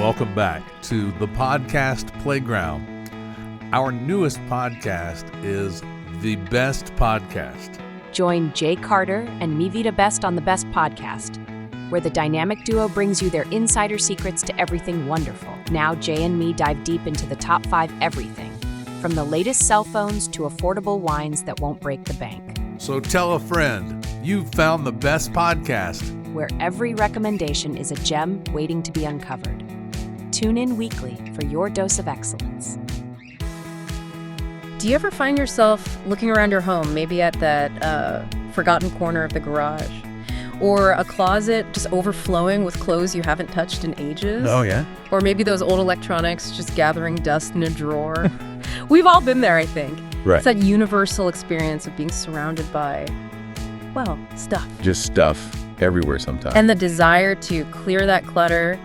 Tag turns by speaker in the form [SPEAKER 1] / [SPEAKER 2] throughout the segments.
[SPEAKER 1] Welcome back to the podcast playground. Our newest podcast is The Best Podcast.
[SPEAKER 2] Join Jay Carter and me, Vida Best, on The Best Podcast, where the dynamic duo brings you their insider secrets to everything wonderful. Now Jay and me dive deep into the top 5 everything, from the latest cell phones to affordable wines that won't break the bank.
[SPEAKER 1] So tell a friend, you've found The Best Podcast,
[SPEAKER 2] where every recommendation is a gem waiting to be uncovered. Tune in weekly for your dose of excellence.
[SPEAKER 3] Do you ever find yourself looking around your home, maybe at that forgotten corner of the garage, or a closet just overflowing with clothes you haven't touched in ages?
[SPEAKER 4] Oh, yeah?
[SPEAKER 3] Or maybe those old electronics just gathering dust in a drawer? We've all been there, I think.
[SPEAKER 4] Right.
[SPEAKER 3] It's that universal experience of being surrounded by, well, stuff.
[SPEAKER 4] Just stuff everywhere sometimes.
[SPEAKER 3] And the desire to clear that clutter,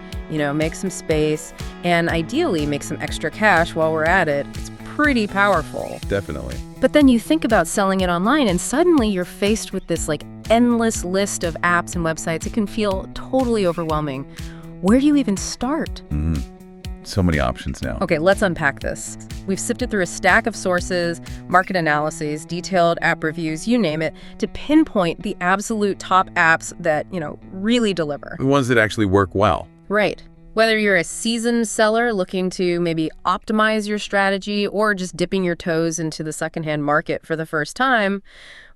[SPEAKER 3] make some space, and ideally make some extra cash while we're at it. It's pretty powerful.
[SPEAKER 4] Definitely.
[SPEAKER 3] But then you think about selling it online, and suddenly you're faced with this endless list of apps and websites. It can feel totally overwhelming. Where do you even start?
[SPEAKER 4] So many options now.
[SPEAKER 3] Okay, let's unpack this. We've sifted through a stack of sources, market analyses, detailed app reviews, you name it, to pinpoint the absolute top apps that, really deliver.
[SPEAKER 4] The ones that actually work well.
[SPEAKER 3] Right. Whether you're a seasoned seller looking to maybe optimize your strategy or just dipping your toes into the secondhand market for the first time,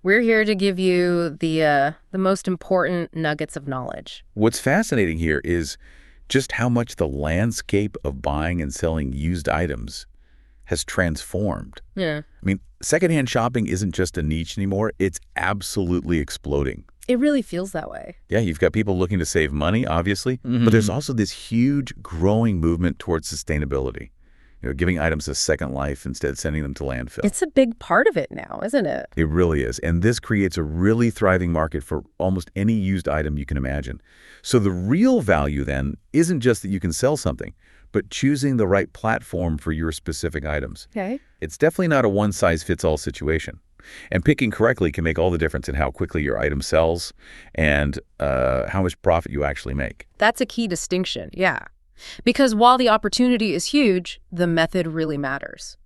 [SPEAKER 3] we're here to give you the most important nuggets of knowledge.
[SPEAKER 4] What's fascinating here is just how much the landscape of buying and selling used items has transformed.
[SPEAKER 3] Yeah.
[SPEAKER 4] I mean, secondhand shopping isn't just a niche anymore. It's absolutely exploding.
[SPEAKER 3] It really feels that way.
[SPEAKER 4] Yeah, you've got people looking to save money, obviously, but there's also this huge growing movement towards sustainability. Giving items a second life instead of sending them to landfill.
[SPEAKER 3] It's a big part of it now, isn't it?
[SPEAKER 4] It really is. And this creates a really thriving market for almost any used item you can imagine. So the real value then isn't just that you can sell something, but choosing the right platform for your specific items.
[SPEAKER 3] Okay.
[SPEAKER 4] It's definitely not a one-size-fits-all situation. And picking correctly can make all the difference in how quickly your item sells and how much profit you actually make.
[SPEAKER 3] That's a key distinction, yeah. Because while the opportunity is huge, the method really matters.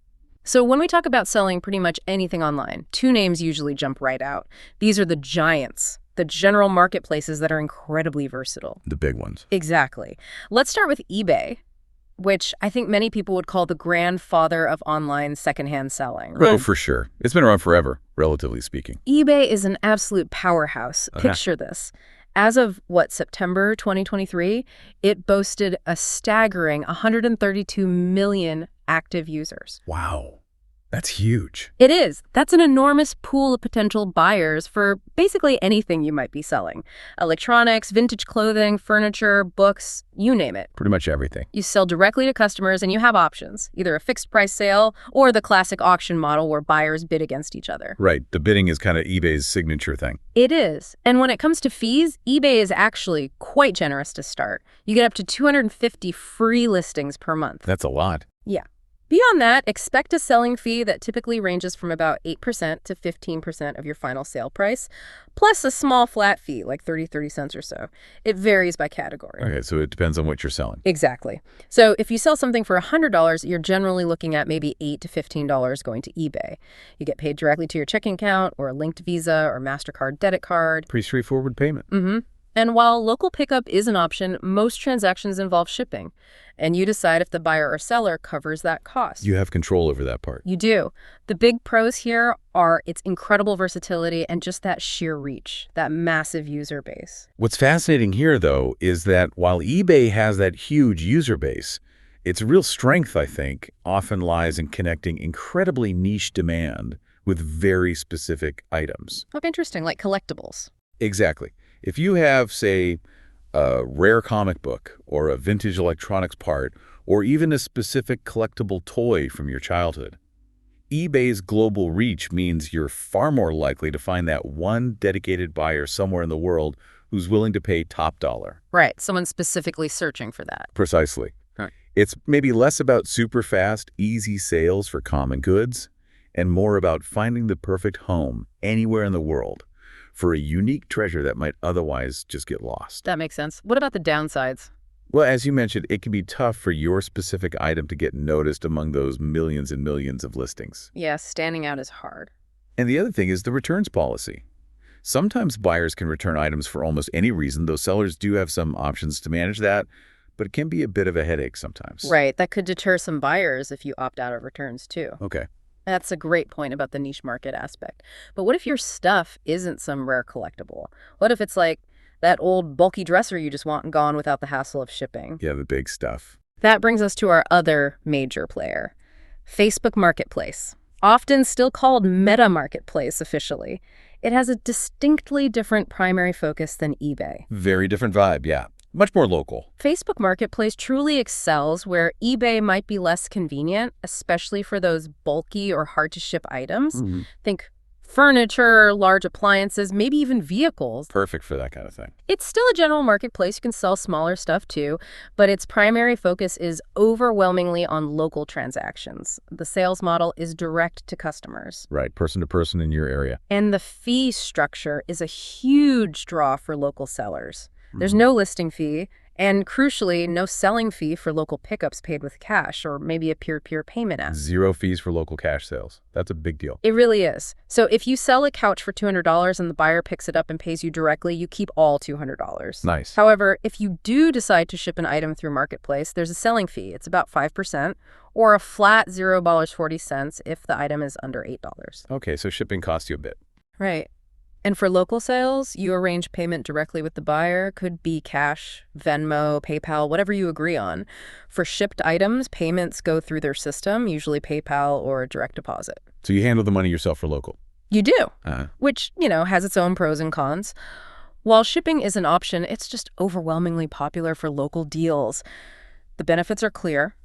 [SPEAKER 3] So when we talk about selling pretty much anything online, 2 names usually jump right out. These are the giants, the general marketplaces that are incredibly versatile.
[SPEAKER 4] The big ones.
[SPEAKER 3] Exactly. Let's start with eBay, which I think many people would call the grandfather of online secondhand selling.
[SPEAKER 4] Oh, for sure. It's been around forever, relatively speaking.
[SPEAKER 3] eBay is an absolute powerhouse. Picture this. As of, September 2023, it boasted a staggering 132 million active users.
[SPEAKER 4] Wow. That's huge.
[SPEAKER 3] It is. That's an enormous pool of potential buyers for basically anything you might be selling. Electronics, vintage clothing, furniture, books, you name it.
[SPEAKER 4] Pretty much everything.
[SPEAKER 3] You sell directly to customers and you have options, either a fixed price sale or the classic auction model where buyers bid against each other.
[SPEAKER 4] Right. The bidding is kind of eBay's signature thing.
[SPEAKER 3] It is. And when it comes to fees, eBay is actually quite generous to start. You get up to 250 free listings per month.
[SPEAKER 4] That's a lot.
[SPEAKER 3] Yeah. Beyond that, expect a selling fee that typically ranges from about 8% to 15% of your final sale price, plus a small flat fee, like 30 cents or so. It varies by category.
[SPEAKER 4] Okay, so it depends on what you're selling.
[SPEAKER 3] Exactly. So if you sell something for $100, you're generally looking at maybe $8 to $15 going to eBay. You get paid directly to your checking account or a linked Visa or MasterCard debit card.
[SPEAKER 4] Pretty straightforward payment.
[SPEAKER 3] And while local pickup is an option, most transactions involve shipping, and you decide if the buyer or seller covers that cost.
[SPEAKER 4] You have control over that part.
[SPEAKER 3] You do. The big pros here are its incredible versatility and just that sheer reach, that massive user base.
[SPEAKER 4] What's fascinating here, though, is that while eBay has that huge user base, its real strength, I think, often lies in connecting incredibly niche demand with very specific items.
[SPEAKER 3] Oh, interesting, like collectibles.
[SPEAKER 4] Exactly. If you have, say, a rare comic book or a vintage electronics part or even a specific collectible toy from your childhood, eBay's global reach means you're far more likely to find that one dedicated buyer somewhere in the world who's willing to pay top dollar.
[SPEAKER 3] Right, someone specifically searching for that.
[SPEAKER 4] Precisely.
[SPEAKER 3] Right.
[SPEAKER 4] It's maybe less about super fast, easy sales for common goods and more about finding the perfect home anywhere in the world for a unique treasure that might otherwise just get lost.
[SPEAKER 3] That makes sense. What about the downsides?
[SPEAKER 4] Well, as you mentioned, it can be tough for your specific item to get noticed among those millions and millions of listings.
[SPEAKER 3] Yeah, standing out is hard.
[SPEAKER 4] And the other thing is the returns policy. Sometimes buyers can return items for almost any reason, though sellers do have some options to manage that, but it can be a bit of a headache sometimes.
[SPEAKER 3] Right, that could deter some buyers if you opt out of returns too.
[SPEAKER 4] Okay.
[SPEAKER 3] That's a great point about the niche market aspect. But what if your stuff isn't some rare collectible? What if it's like that old bulky dresser you just want gone without the hassle of shipping?
[SPEAKER 4] Yeah, the big stuff.
[SPEAKER 3] That brings us to our other major player, Facebook Marketplace. Often still called Meta Marketplace officially. It has a distinctly different primary focus than eBay.
[SPEAKER 4] Very different vibe, yeah. Much more local.
[SPEAKER 3] Facebook Marketplace truly excels where eBay might be less convenient, especially for those bulky or hard-to-ship items. Think furniture, large appliances, maybe even vehicles.
[SPEAKER 4] Perfect for that kind of thing.
[SPEAKER 3] It's still a general marketplace. You can sell smaller stuff too, but its primary focus is overwhelmingly on local transactions. The sales model is direct to customers.
[SPEAKER 4] Right, person to person in your area.
[SPEAKER 3] And the fee structure is a huge draw for local sellers. There's no listing fee, and crucially, no selling fee for local pickups paid with cash or maybe a peer-to-peer payment app.
[SPEAKER 4] Zero fees for local cash sales. That's a big deal.
[SPEAKER 3] It really is. So if you sell a couch for $200 and the buyer picks it up and pays you directly, you keep all $200.
[SPEAKER 4] Nice.
[SPEAKER 3] However, if you do decide to ship an item through Marketplace, there's a selling fee. It's about 5%, or a flat $0.40 if the item is under $8.
[SPEAKER 4] Okay, so shipping costs you a bit.
[SPEAKER 3] Right. And for local sales, you arrange payment directly with the buyer. Could be cash, Venmo, PayPal, whatever you agree on. For shipped items, payments go through their system, usually PayPal or direct deposit.
[SPEAKER 4] So you handle the money yourself for local?
[SPEAKER 3] You do,
[SPEAKER 4] Uh-huh.
[SPEAKER 3] which, has its own pros and cons. While shipping is an option, it's just overwhelmingly popular for local deals. The benefits are clear.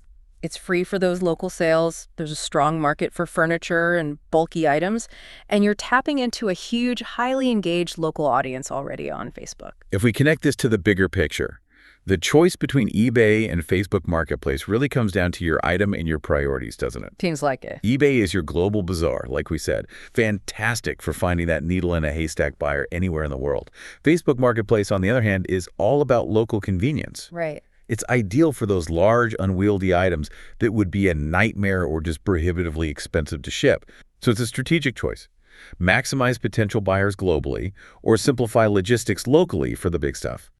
[SPEAKER 3] It's free for those local sales. There's a strong market for furniture and bulky items. And you're tapping into a huge, highly engaged local audience already on Facebook.
[SPEAKER 4] If we connect this to the bigger picture, the choice between eBay and Facebook Marketplace really comes down to your item and your priorities, doesn't it?
[SPEAKER 3] Seems like it.
[SPEAKER 4] eBay is your global bazaar, like we said. Fantastic for finding that needle in a haystack buyer anywhere in the world. Facebook Marketplace, on the other hand, is all about local convenience.
[SPEAKER 3] Right.
[SPEAKER 4] It's ideal for those large, unwieldy items that would be a nightmare or just prohibitively expensive to ship. So it's a strategic choice. Maximize potential buyers globally or simplify logistics locally for the big stuff.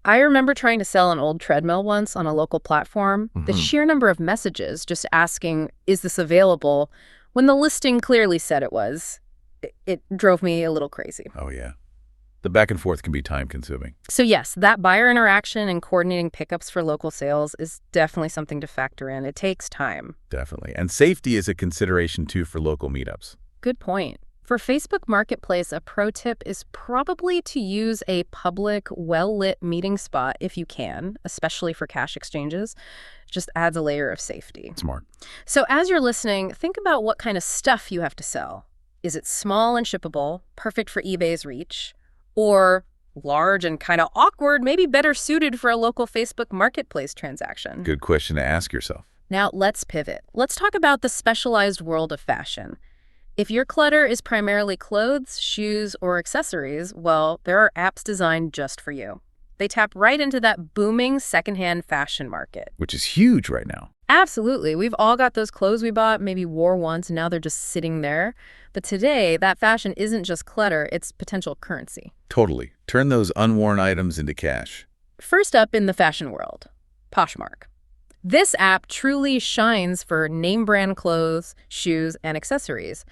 [SPEAKER 3] I remember trying to sell an old treadmill once on a local platform. The sheer number of messages just asking, is this available, when the listing clearly said it was, it drove me a little crazy.
[SPEAKER 4] Oh, yeah. The back and forth can be time-consuming.
[SPEAKER 3] So yes, that buyer interaction and coordinating pickups for local sales is definitely something to factor in. It takes time.
[SPEAKER 4] Definitely. And safety is a consideration, too, for local meetups.
[SPEAKER 3] Good point. For Facebook Marketplace, a pro tip is probably to use a public, well-lit meeting spot if you can, especially for cash exchanges. Just adds a layer of safety.
[SPEAKER 4] Smart.
[SPEAKER 3] So as you're listening, think about what kind of stuff you have to sell. Is it small and shippable, perfect for eBay's reach? Or large and kind of awkward, maybe better suited for a local Facebook Marketplace transaction?
[SPEAKER 4] Good question to ask yourself.
[SPEAKER 3] Now let's pivot. Let's talk about the specialized world of fashion. If your clutter is primarily clothes, shoes, or accessories, well, there are apps designed just for you. They tap right into that booming secondhand fashion market.
[SPEAKER 4] Which is huge right now.
[SPEAKER 3] Absolutely. We've all got those clothes we bought, maybe wore once, and now they're just sitting there. But today, that fashion isn't just clutter, it's potential currency.
[SPEAKER 4] Totally. Turn those unworn items into cash.
[SPEAKER 3] First up in the fashion world, Poshmark. This app truly shines for name brand clothes, shoes, and accessories,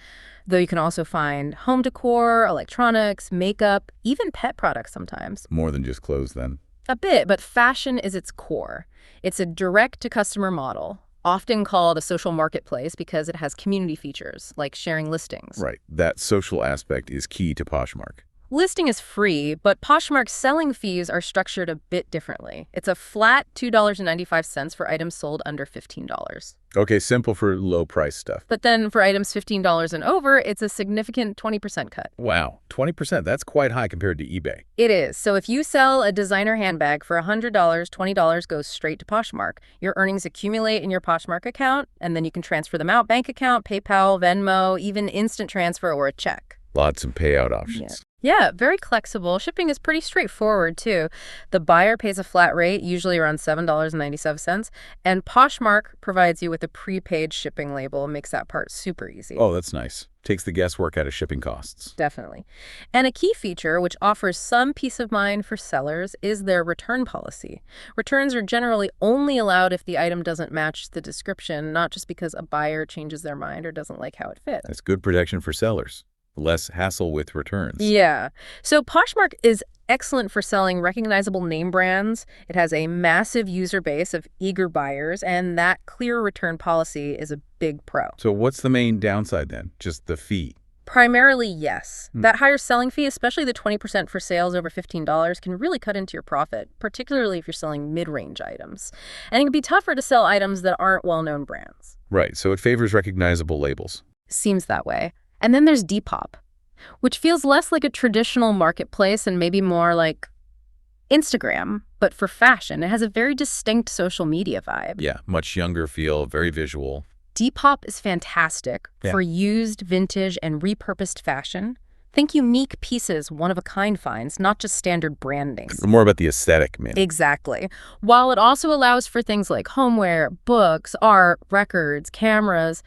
[SPEAKER 3] though you can also find home decor, electronics, makeup, even pet products sometimes.
[SPEAKER 4] More than just clothes, then.
[SPEAKER 3] A bit, but fashion is its core. It's a direct-to-customer model, often called a social marketplace because it has community features, like sharing listings.
[SPEAKER 4] Right. That social aspect is key to Poshmark.
[SPEAKER 3] Listing is free, but Poshmark's selling fees are structured a bit differently. It's a flat $2.95 for items sold under $15.
[SPEAKER 4] Okay, simple for low-price stuff.
[SPEAKER 3] But then for items $15 and over, it's a significant 20% cut.
[SPEAKER 4] Wow, 20%. That's quite high compared to eBay.
[SPEAKER 3] It is. So if you sell a designer handbag for $100, $20 goes straight to Poshmark. Your earnings accumulate in your Poshmark account, and then you can transfer them out, bank account, PayPal, Venmo, even instant transfer or a check.
[SPEAKER 4] Lots of payout options.
[SPEAKER 3] Yeah. Yeah, very flexible. Shipping is pretty straightforward, too. The buyer pays a flat rate, usually around $7.97, and Poshmark provides you with a prepaid shipping label, makes that part super easy.
[SPEAKER 4] Oh, that's nice. Takes the guesswork out of shipping costs.
[SPEAKER 3] Definitely. And a key feature, which offers some peace of mind for sellers, is their return policy. Returns are generally only allowed if the item doesn't match the description, not just because a buyer changes their mind or doesn't like how it fits.
[SPEAKER 4] That's good protection for sellers. Less hassle with returns.
[SPEAKER 3] Yeah. So Poshmark is excellent for selling recognizable name brands. It has a massive user base of eager buyers, and that clear return policy is a big pro.
[SPEAKER 4] So what's the main downside then? Just the fee?
[SPEAKER 3] Primarily, yes. That higher selling fee, especially the 20% for sales over $15, can really cut into your profit, particularly if you're selling mid-range items. And it can be tougher to sell items that aren't well-known brands.
[SPEAKER 4] Right, so it favors recognizable labels.
[SPEAKER 3] Seems that way. And then there's Depop, which feels less like a traditional marketplace and maybe more like Instagram, but for fashion. It has a very distinct social media vibe.
[SPEAKER 4] Yeah, much younger feel, very visual.
[SPEAKER 3] Depop is fantastic for used, vintage, and repurposed fashion. Think unique pieces, one-of-a-kind finds, not just standard brandings.
[SPEAKER 4] More about the aesthetic, man.
[SPEAKER 3] Exactly. While it also allows for things like homeware, books, art, records, cameras,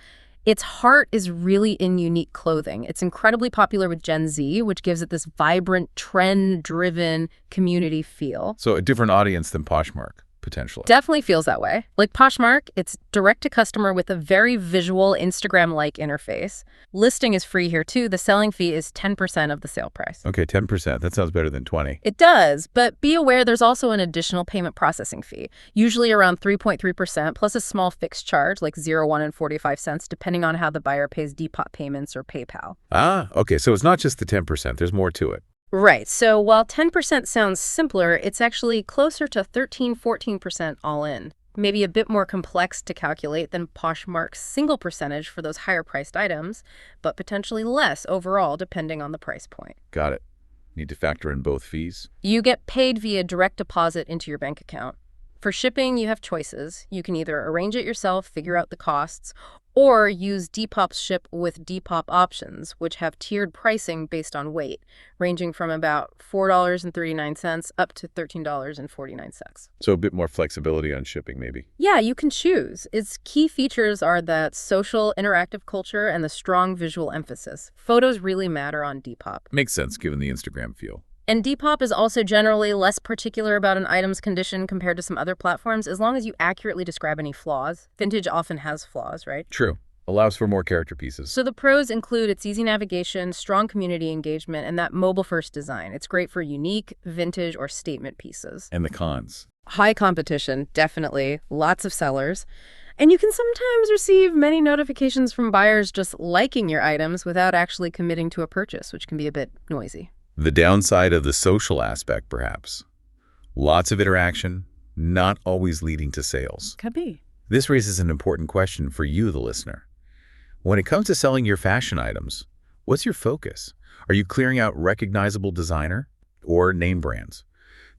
[SPEAKER 3] its heart is really in unique clothing. It's incredibly popular with Gen Z, which gives it this vibrant, trend-driven community feel.
[SPEAKER 4] So a different audience than Poshmark, potentially.
[SPEAKER 3] Definitely feels that way. Like Poshmark, it's direct-to-customer with a very visual Instagram-like interface. Listing is free here, too. The selling fee is 10% of the sale price.
[SPEAKER 4] Okay, 10%. That sounds better than 20.
[SPEAKER 3] It does, but be aware there's also an additional payment processing fee, usually around 3.3%, plus a small fixed charge, like 0.1 and 45 cents, depending on how the buyer pays Depop payments or PayPal.
[SPEAKER 4] Ah, okay, so it's not just the 10%. There's more to it.
[SPEAKER 3] Right. So while 10% sounds simpler, it's actually closer to 13-14% all in. Maybe a bit more complex to calculate than Poshmark's single percentage for those higher priced items, but potentially less overall depending on the price point.
[SPEAKER 4] Got it. Need to factor in both fees.
[SPEAKER 3] You get paid via direct deposit into your bank account. For shipping, you have choices. You can either arrange it yourself, figure out the costs, or use Depop's ship with Depop options, which have tiered pricing based on weight, ranging from about $4.39 up to $13.49.
[SPEAKER 4] So a bit more flexibility on shipping, maybe.
[SPEAKER 3] Yeah, you can choose. Its key features are that social, interactive culture and the strong visual emphasis. Photos really matter on Depop.
[SPEAKER 4] Makes sense given the Instagram feel.
[SPEAKER 3] And Depop is also generally less particular about an item's condition compared to some other platforms, as long as you accurately describe any flaws. Vintage often has flaws, right?
[SPEAKER 4] True. Allows for more character pieces.
[SPEAKER 3] So the pros include its easy navigation, strong community engagement, and that mobile-first design. It's great for unique, vintage, or statement pieces.
[SPEAKER 4] And the cons.
[SPEAKER 3] High competition, definitely. Lots of sellers. And you can sometimes receive many notifications from buyers just liking your items without actually committing to a purchase, which can be a bit noisy.
[SPEAKER 4] The downside of the social aspect, perhaps. Lots of interaction, not always leading to sales.
[SPEAKER 3] Could be.
[SPEAKER 4] This raises an important question for you, the listener. When it comes to selling your fashion items, what's your focus? Are you clearing out recognizable designer or name brands,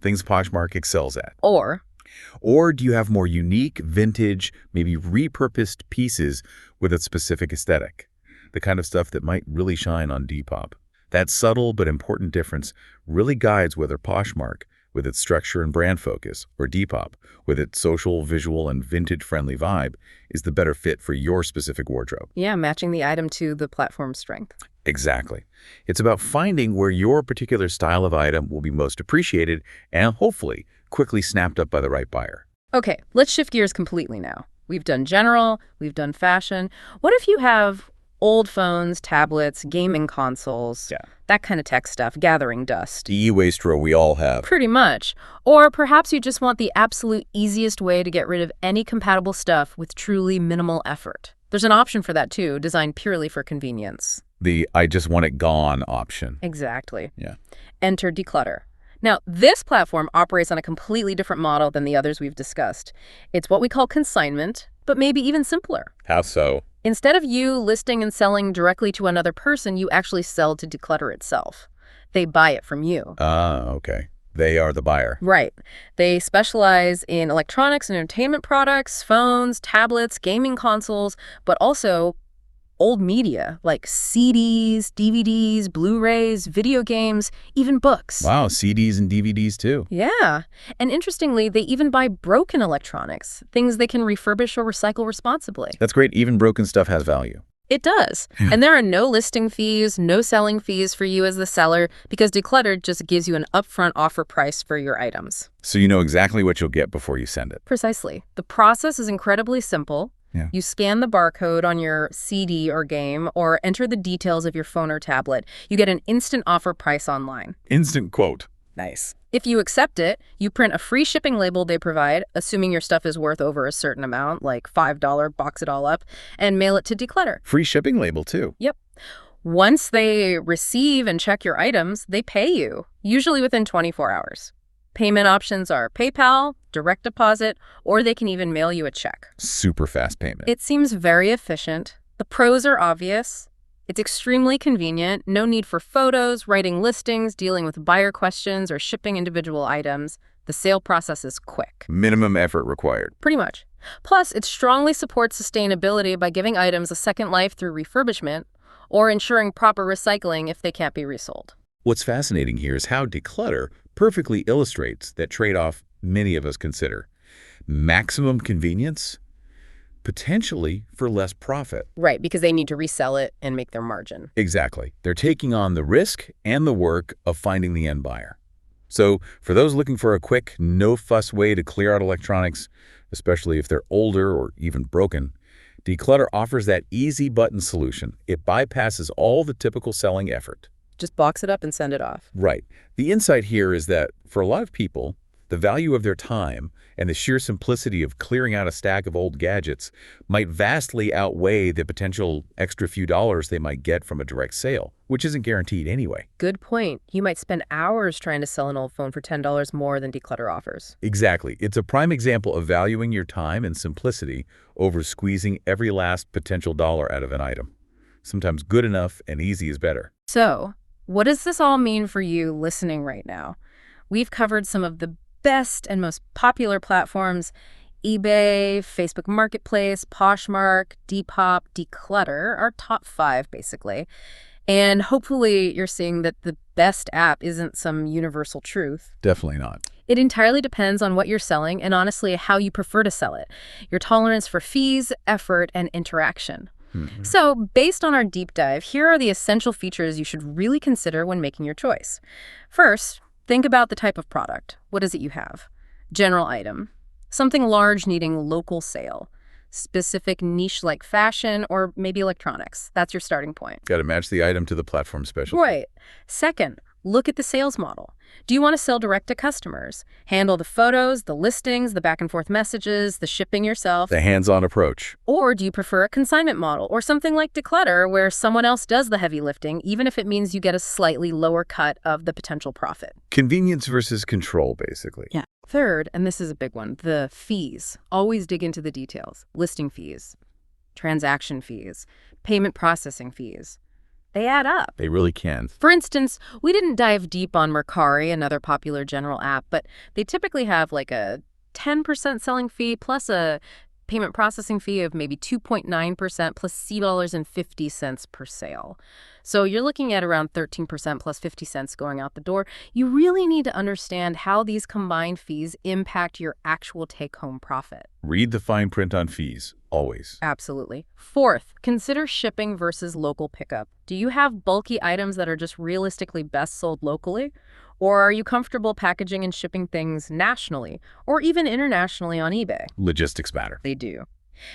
[SPEAKER 4] things Poshmark excels at?
[SPEAKER 3] Or
[SPEAKER 4] do you have more unique, vintage, maybe repurposed pieces with a specific aesthetic? The kind of stuff that might really shine on Depop. That subtle but important difference really guides whether Poshmark, with its structure and brand focus, or Depop, with its social, visual, and vintage-friendly vibe, is the better fit for your specific wardrobe.
[SPEAKER 3] yeah, matching the item to the platform's strength.
[SPEAKER 4] Exactly. It's about finding where your particular style of item will be most appreciated and hopefully quickly snapped up by the right buyer.
[SPEAKER 3] Okay, let's shift gears completely now. We've done general, we've done fashion. What if you have old phones, tablets, gaming consoles, that kind of tech stuff, gathering dust?
[SPEAKER 4] The e-waste row we all have.
[SPEAKER 3] Pretty much. Or perhaps you just want the absolute easiest way to get rid of any compatible stuff with truly minimal effort. There's an option for that too, designed purely for convenience.
[SPEAKER 4] The I just want it gone option.
[SPEAKER 3] Exactly.
[SPEAKER 4] Yeah.
[SPEAKER 3] Enter Declutter. Now, this platform operates on a completely different model than the others we've discussed. It's what we call consignment, but maybe even simpler.
[SPEAKER 4] How so?
[SPEAKER 3] Instead of you listing and selling directly to another person, you actually sell to Declutter itself. They buy it from you.
[SPEAKER 4] Ah, okay. They are the buyer.
[SPEAKER 3] Right. They specialize in electronics and entertainment products, phones, tablets, gaming consoles, but also old media like CDs, DVDs, Blu-rays, video games, even books.
[SPEAKER 4] Wow, CDs and DVDs too.
[SPEAKER 3] Yeah. And interestingly, they even buy broken electronics, things they can refurbish or recycle responsibly.
[SPEAKER 4] That's great. Even broken stuff has value.
[SPEAKER 3] It does. And there are no listing fees, no selling fees for you as the seller, because Decluttered just gives you an upfront offer price for your items.
[SPEAKER 4] So you know exactly what you'll get before you send it.
[SPEAKER 3] Precisely. The process is incredibly simple.
[SPEAKER 4] Yeah.
[SPEAKER 3] You scan the barcode on your CD or game or enter the details of your phone or tablet. You get an instant offer price online.
[SPEAKER 4] Instant quote.
[SPEAKER 3] Nice. If you accept it, you print a free shipping label they provide, assuming your stuff is worth over a certain amount, like $5, box it all up, and mail it to Declutter.
[SPEAKER 4] Free shipping label too.
[SPEAKER 3] Yep. Once they receive and check your items, they pay you, usually within 24 hours. Payment options are PayPal, direct deposit, or they can even mail you a check.
[SPEAKER 4] Super fast payment.
[SPEAKER 3] It seems very efficient. The pros are obvious. It's extremely convenient. No need for photos, writing listings, dealing with buyer questions, or shipping individual items. The sale process is quick.
[SPEAKER 4] Minimum effort required.
[SPEAKER 3] Pretty much. Plus, it strongly supports sustainability by giving items a second life through refurbishment or ensuring proper recycling if they can't be resold.
[SPEAKER 4] What's fascinating here is how Declutter perfectly illustrates that trade-off many of us consider. Maximum convenience, potentially for less profit.
[SPEAKER 3] Right, because they need to resell it and make their margin.
[SPEAKER 4] Exactly. They're taking on the risk and the work of finding the end buyer. So for those looking for a quick, no-fuss way to clear out electronics, especially if they're older or even broken, Declutter offers that easy button solution. It bypasses all the typical selling effort.
[SPEAKER 3] Just box it up and send it off.
[SPEAKER 4] Right. The insight here is that for a lot of people, the value of their time and the sheer simplicity of clearing out a stack of old gadgets might vastly outweigh the potential extra few dollars they might get from a direct sale, which isn't guaranteed anyway.
[SPEAKER 3] Good point. You might spend hours trying to sell an old phone for $10 more than Declutter offers.
[SPEAKER 4] Exactly. It's a prime example of valuing your time and simplicity over squeezing every last potential dollar out of an item. Sometimes good enough and easy is better.
[SPEAKER 3] So, what does this all mean for you listening right now? We've covered some of the best and most popular platforms: eBay, Facebook Marketplace, Poshmark, Depop, Declutter, our top 5 basically. And hopefully you're seeing that the best app isn't some universal truth.
[SPEAKER 4] Definitely not.
[SPEAKER 3] It entirely depends on what you're selling and honestly how you prefer to sell it, your tolerance for fees, effort, and interaction. So, based on our deep dive, here are the essential features you should really consider when making your choice. First, think about the type of product. What is it you have? General item. Something large needing local sale. Specific niche like fashion or maybe electronics. That's your starting point.
[SPEAKER 4] Got to match the item to the platform specialty.
[SPEAKER 3] Right. Second, look at the sales model. Do you want to sell direct to customers? Handle the photos, the listings, the back and forth messages, the shipping yourself?
[SPEAKER 4] The hands-on approach.
[SPEAKER 3] Or do you prefer a consignment model or something like Declutter where someone else does the heavy lifting, even if it means you get a slightly lower cut of the potential profit?
[SPEAKER 4] Convenience versus control, basically.
[SPEAKER 3] Yeah. Third, and this is a big one, the fees. Always dig into the details. Listing fees, transaction fees, payment processing fees. They add up.
[SPEAKER 4] They really can.
[SPEAKER 3] For instance, we didn't dive deep on Mercari, another popular general app, but they typically have like a 10% selling fee plus a payment processing fee of maybe 2.9% plus $C$50 per sale. So you're looking at around 13% plus 50 cents going out the door. You really need to understand how these combined fees impact your actual take-home profit.
[SPEAKER 4] Read the fine print on fees, always.
[SPEAKER 3] Absolutely. Fourth, consider shipping versus local pickup. Do you have bulky items that are just realistically best sold locally? Or are you comfortable packaging and shipping things nationally or even internationally on eBay?
[SPEAKER 4] Logistics matter.
[SPEAKER 3] They do.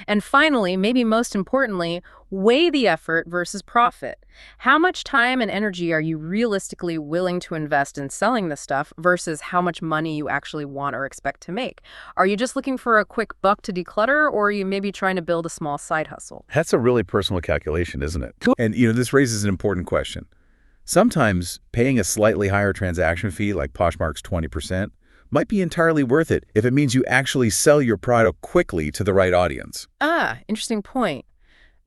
[SPEAKER 3] And finally, maybe most importantly, weigh the effort versus profit. How much time and energy are you realistically willing to invest in selling this stuff versus how much money you actually want or expect to make? Are you just looking for a quick buck to declutter, or are you maybe trying to build a small side hustle?
[SPEAKER 4] That's a really personal calculation, isn't it? And, this raises an important question. Sometimes paying a slightly higher transaction fee, like Poshmark's 20%, might be entirely worth it if it means you actually sell your product quickly to the right audience.
[SPEAKER 3] Interesting point.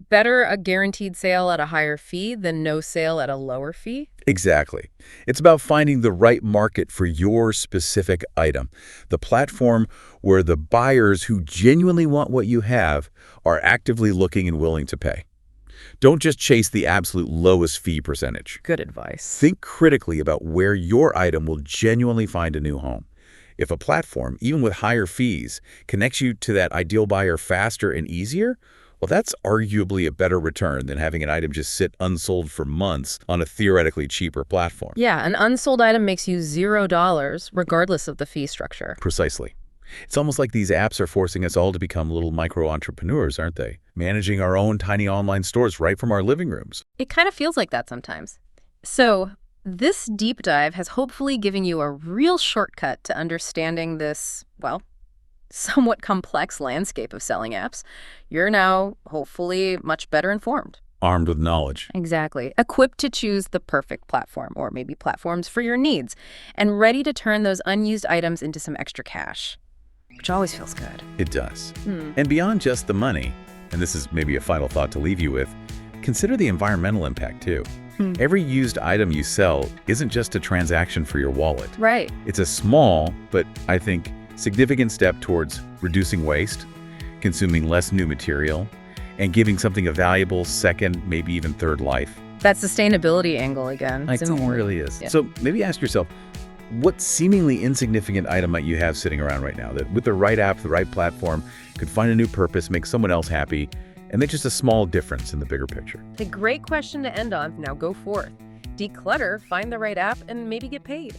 [SPEAKER 3] Better a guaranteed sale at a higher fee than no sale at a lower fee?
[SPEAKER 4] Exactly. It's about finding the right market for your specific item, the platform where the buyers who genuinely want what you have are actively looking and willing to pay. Don't just chase the absolute lowest fee percentage.
[SPEAKER 3] Good advice.
[SPEAKER 4] Think critically about where your item will genuinely find a new home. If a platform, even with higher fees, connects you to that ideal buyer faster and easier, well, that's arguably a better return than having an item just sit unsold for months on a theoretically cheaper platform.
[SPEAKER 3] Yeah, an unsold item makes you $0 regardless of the fee structure.
[SPEAKER 4] Precisely. It's almost like these apps are forcing us all to become little micro-entrepreneurs, aren't they? Managing our own tiny online stores right from our living rooms.
[SPEAKER 3] It kind of feels like that sometimes. So, this deep dive has hopefully given you a real shortcut to understanding this, well, somewhat complex landscape of selling apps. You're now, hopefully, much better informed.
[SPEAKER 4] Armed with knowledge.
[SPEAKER 3] Exactly. Equipped to choose the perfect platform, or maybe platforms for your needs, and ready to turn those unused items into some extra cash, which always feels good.
[SPEAKER 4] It does. And beyond just the money, and this is maybe a final thought to leave you with, consider the environmental impact too. Every used item you sell isn't just a transaction for your wallet.
[SPEAKER 3] Right.
[SPEAKER 4] It's a small, but I think significant step towards reducing waste, consuming less new material, and giving something a valuable second, maybe even third life.
[SPEAKER 3] That sustainability angle again.
[SPEAKER 4] It really is.
[SPEAKER 3] Yeah.
[SPEAKER 4] So maybe ask yourself, what seemingly insignificant item might you have sitting around right now that with the right app, the right platform, could find a new purpose, make someone else happy, and make just a small difference in the bigger picture?
[SPEAKER 3] A great question to end on. Now go forth. Declutter, find the right app, and maybe get paid.